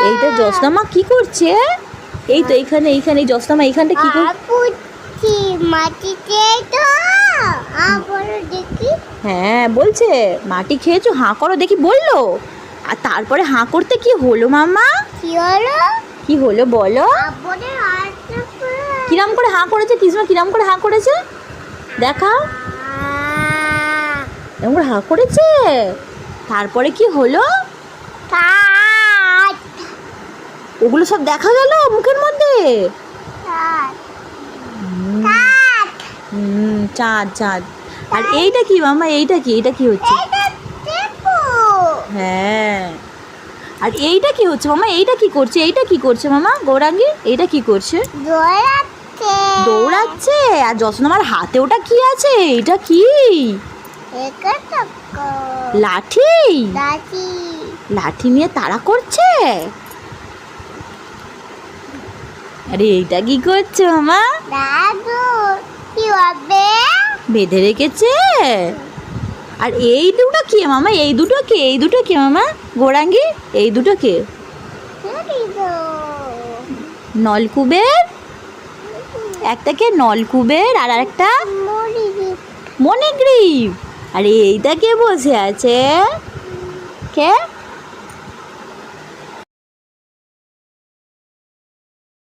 এইটা জ্যোৎস্না কি করছে? এই তো এইখানে জ্যোৎস্না এইখানটা কি করছে? মাটিতে তো দেখি। হ্যাঁ বলছে মাটি খেয়েছো, হাঁ করো দেখি বললো। আর তারপরে হাঁ করতে কি হলো মামা? কি হলো বলো? কিরাম করে হাঁ করেছে তিসমা? কিরাম করে হাঁ করেছে দেখাও। এরকম করে হাঁ করেছে। তারপরে কি হলো? ওগুলো সব দেখা গেল মুখের মধ্যে। চাঁদ চাঁদ। আর এইটা কি মামা? এইটা কি হচ্ছে? হ্যাঁ। আর এইটা কি হচ্ছে মামা? এইটা কি করছে? এইটা কি করছে মামা গৌরাঙ্গী? এইটা কি করছে? দৌড়াচ্ছে। আর জ্যোৎস্নার হাতে ওটা কি আছে? এটা কি? লাঠি। লাঠি নিয়ে তাড়া করছে। আরে এইটা কি করছে মামা? বেঁধে রেখেছে। আর এই দুটো কে মামা? এই দুটো কে মামা গৌরাঙ্গী? এই দুটো কে? নলকুবের। একটা কে নলকুবের আর একটা মণিগ্রীব। আর এইটা কে বসে আছে? কে?